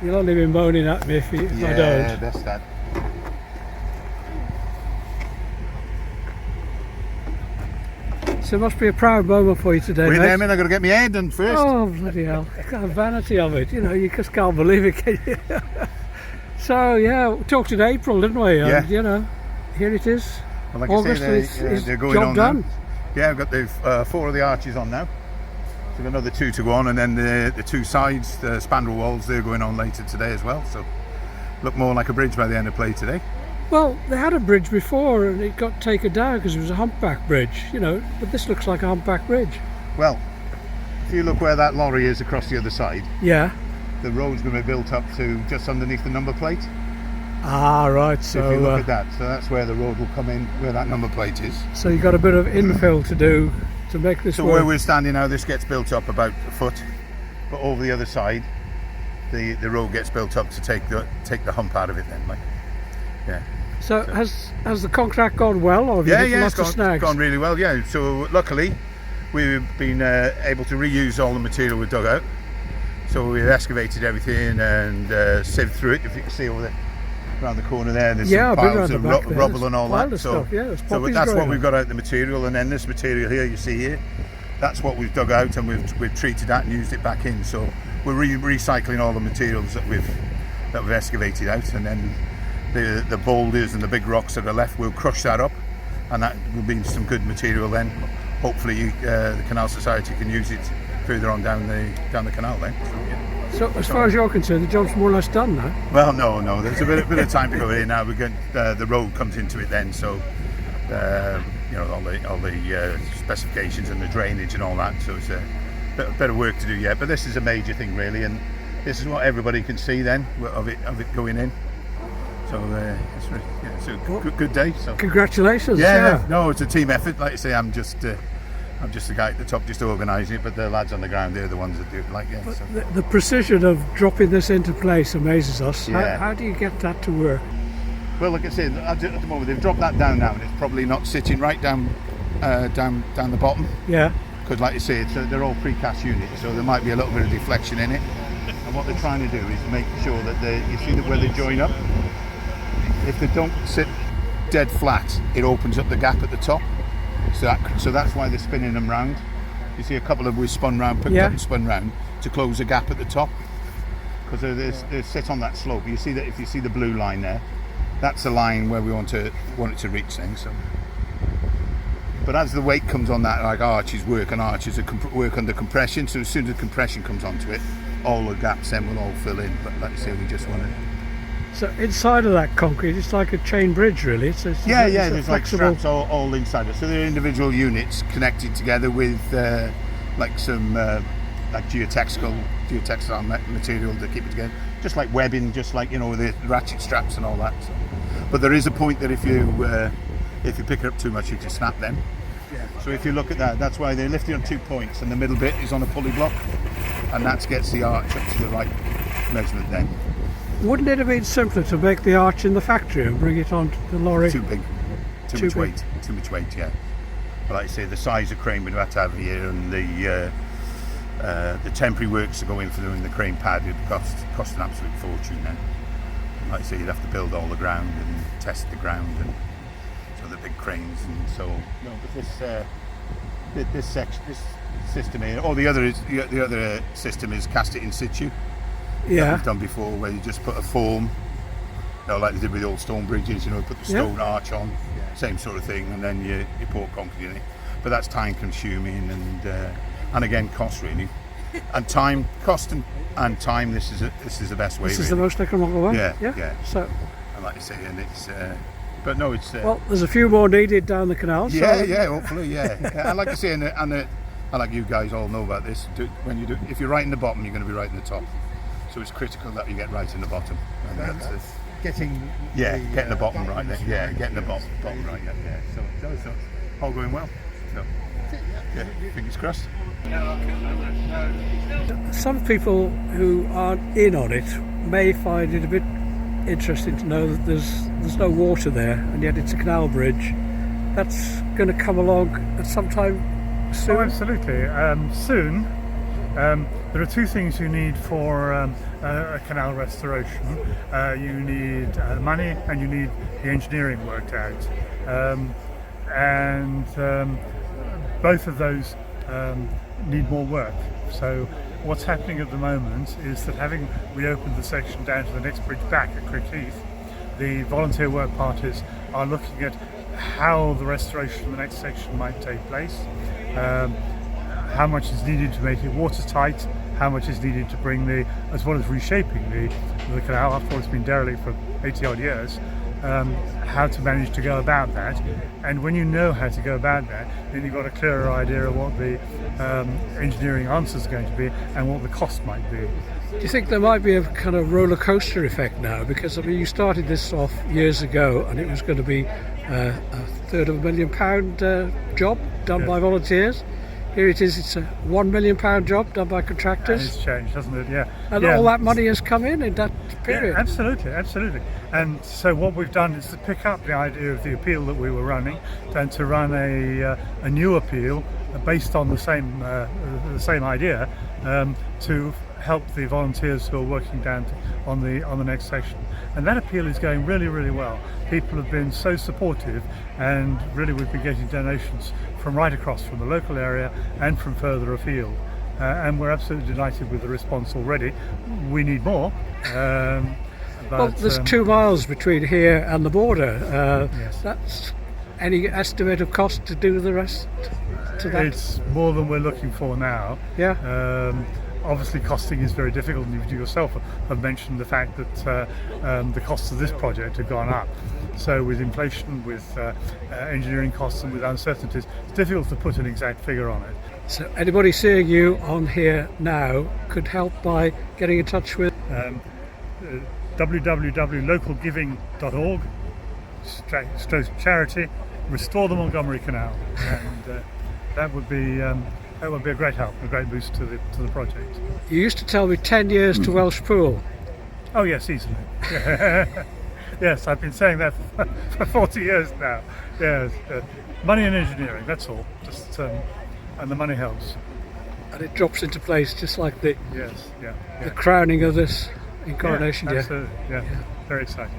You'll only be moaning at me if I don't. Yeah, that's that. So it must be a proud moment for you today, Wait mate. a minute, I've got to get my head done first. Oh, bloody hell. The vanity of it, you know, you just can't believe it, can you? So, yeah, we talked in April, didn't we? Yeah. And, you know, here it is. Well, like August I say, is they're going job on done. now. Yeah, I've got the 4 of the arches on now. So I've got another 2 to go on, and then the 2 sides, the spandrel walls, they're going on later today as well. So look more like a bridge by the end of play today. Well, they had a bridge before and it got taken down because it was a humpback bridge, you know, but this looks like a humpback bridge. Well, if you look where that lorry is across the other side, Yeah. the road's going to be built up to just underneath the number plate. Ah, right. So if you look at that, so that's where the road will come in, where that number plate is. So you've got a bit of infill to do to make this So work. where we're standing now, this gets built up about a foot, but over the other side, the road gets built up to take the hump out of it. Then, like, yeah. So has the contract gone well, or have you hit lots of snags? It's gone really well. Yeah. So luckily, we've been able to reuse all the material we dug out. So we've excavated everything and sieved through it. If you can see over there, around the corner there, there's some piles of rubble and all that. So that's what we've got out the material, and then this material here you see here, that's what we've dug out and we've treated that and used it back in. So we're recycling all the materials that we've excavated out, and then the boulders and the big rocks that are left, we'll crush that up, and that will be some good material. Then hopefully the Canal Society can use it further on down the canal then. So as far as you're concerned, the job's more or less done now? Well, no, there's a bit of time to go here now. We're going, the road comes into it then, so you know, all the specifications and the drainage and all that. So it's a bit of work to do yet, but this is a major thing really, and this is what everybody can see then of it going in. So it's a good day. So congratulations! Yeah, no, it's a team effort. Like I say, I'm just the guy at the top just organising it, but the lads on the ground, they're the ones that do it. Like, yeah. So. The precision of dropping this into place amazes us. Yeah. How do you get that to work? Well, like I said, at the moment they've dropped that down now, and it's probably not sitting right down the bottom. Yeah. Because, like you say, they're all precast units, so there might be a little bit of deflection in it. And what they're trying to do is make sure that you see that where they join up, if they don't sit dead flat, it opens up the gap at the top. So that's why they're spinning them round. You see a couple of we've spun round, picked up and spun round to close the gap at the top, because they sit on that slope. You see that if you see the blue line there, that's the line where we want it to reach things. So. But as the weight comes on that, like arches work work under compression. So as soon as the compression comes onto it, all the gaps then will all fill in. But like I say, we just want to. So inside of that concrete, it's like a chain bridge, really. It's there's flexible... like straps all inside it. So they're individual units connected together with like some like geotextile material to keep it together. Just like webbing, just like, you know, the ratchet straps and all that. So. But there is a point that if you pick it up too much, you can snap them. Yeah. So if you look at that, that's why they're lifted on 2 points, and the middle bit is on a pulley block, and that gets the arch up to the right measurement then. Wouldn't it have been simpler to make the arch in the factory and bring it onto the lorry? Too big. Too much weight, yeah. But like I say, the size of crane we'd have to have here, and the temporary works to go in for doing the crane pad would cost an absolute fortune then. Like I say, you'd have to build all the ground and test the ground, and so the big cranes, and so no. But this system here, or the other system is cast it in situ. Yeah. We've done before, where you just put a form, you know, like they did with the old stone bridges, you know, put the stone arch on, same sort of thing, and then you pour concrete in it. But that's time consuming and again cost really, and time cost and time. This is the best way. This is the most economical way. Yeah. So, and like you say, and it's. But no, it's. Well, there's a few more needed down the canal. Yeah, hopefully, yeah. And like I say, and like you guys all know about this. If you're right in the bottom, you're going to be right in the top. So it's critical that you get right in the bottom. And getting the bottom right there. Yeah, getting the bottom right there. Yeah. So it's all going well. So, yeah, fingers crossed. Some people who aren't in on it may find it a bit interesting to know that there's no water there, and yet it's a canal bridge. That's going to come along at some time soon. Oh, absolutely. Soon. There are two things you need for a canal restoration. You need money, and you need the engineering worked out. Both of those need more work. So what's happening at the moment is that, having reopened the section down to the next bridge back at Crick Heath, the volunteer work parties are looking at how the restoration of the next section might take place, how much is needed to make it watertight, how much is needed to bring as well as reshaping the canal, after all it's been derelict for 80 odd years, how to manage to go about that. And when you know how to go about that, then you've got a clearer idea of what the engineering answer is going to be and what the cost might be. Do you think there might be a kind of roller coaster effect now? Because I mean, you started this off years ago, and it was going to be a £250,000 job done by volunteers. Here it is, it's a £1 million job done by contractors. And it's changed, hasn't it? Yeah. And all that money has come in that period. Yeah, absolutely. And so what we've done is to pick up the idea of the appeal that we were running, and to run a new appeal based on the same idea, to help the volunteers who are working down on the next section. And that appeal is going really, really well. People have been so supportive, and really we've been getting donations from right across from the local area and from further afield. And we're absolutely delighted with the response already. We need more. Well, there's 2 miles between here and the border. Yes. That's any estimate of cost to do the rest to that? It's more than we're looking for now. Yeah. Obviously costing is very difficult, and you yourself have mentioned the fact that the costs of this project have gone up. So with inflation, with engineering costs, and with uncertainties, it's difficult to put an exact figure on it. So anybody seeing you on here now could help by getting in touch with www.localgiving.org /charity Restore the Montgomery Canal, and that would be a great help, a great boost to the project. You used to tell me 10 years to Welsh Pool. Oh yes, easily. Yes, I've been saying that for 40 years now. Yes, money and engineering, that's all. Just and the money helps. And it drops into place just like the Yes, yeah. crowning of this incarnation. Absolutely, yeah. Very exciting.